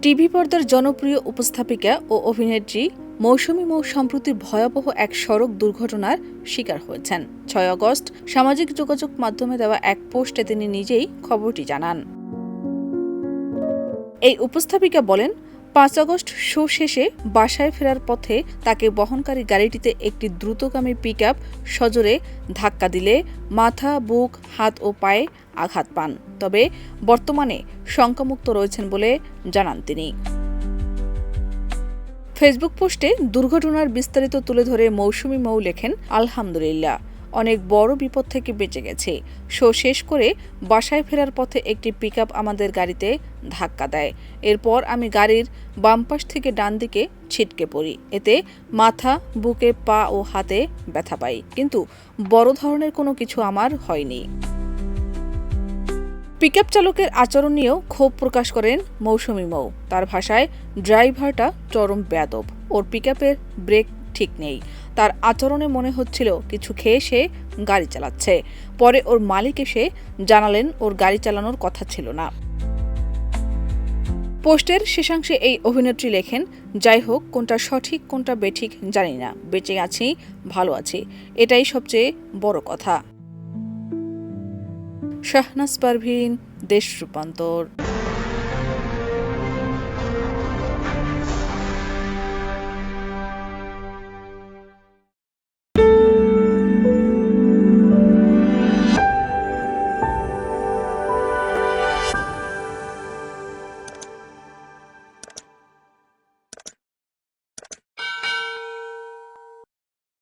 TV পর্দার জনপ্রিয় উপস্থাপিকা ও অভিনেত্রী মৌসুমী মৌ সম্প্রতি ভয়াবহ এক সড়ক দুর্ঘটনার শিকার হয়েছেন। ৬ আগস্ট সামাজিক যোগাযোগ মাধ্যমে দেওয়া এক পোস্টে তিনি নিজেই খবরটি জানান। এই উপস্থাপিকা বলেন, ৫ আগস্ট শো শেষে বাসায় ফেরার পথে তাকে বহনকারী গাড়িটিতে একটি দ্রুতগামী পিকআপ সজোরে ধাক্কা দিলে মাথা, বুক, হাত ও পায়ে আঘাত পান। তবে বর্তমানে শঙ্কামুক্ত রয়েছেন বলে জানান তিনি। ফেসবুক পোস্টে দুর্ঘটনার বিস্তারিত তুলে ধরে মৌসুমী মৌ লেখেন, আলহামদুলিল্লাহ, অনেক বড় বিপদ থেকে বেঁচে গেছে। শো শেষ করে বাসায় ফেরার পথে একটি পিকআপ আমাদের গাড়িতে ধাক্কা দেয়। এরপর আমি গাড়ির বাম পাশ থেকে ডান দিকে ছিটকে পড়ি। এতে মাথা, বুকে, পা ও হাতে ব্যথা পাই, কিন্তু বড় ধরনের কোনো কিছু আমার হয়নি। পিকআপ চালকের আচরণ নিয়েও ক্ষোভ প্রকাশ করেন মৌসুমী মৌ। তার ভাষায়, ড্রাইভারটা চরম বেয়াদব, ওর পিকআপের ব্রেক ঠিক নেই। তার আচরণে মনে হচ্ছিল কিছু খেয়ে সে গাড়ি চালাচ্ছে। পরে ওর মালিক এসে জানালেন ওর গাড়ি চালানোর কথা ছিল না। পোস্টের শেষাংশে এই অভিনেত্রী লেখেন, যাই হোক, কোনটা সঠিক কোনটা বেঠিক জানি না, বেঁচে আছি, ভালো আছি, এটাই সবচেয়ে বড় কথা। শাহনাজ পারভীন, দেশ রূপান্তর।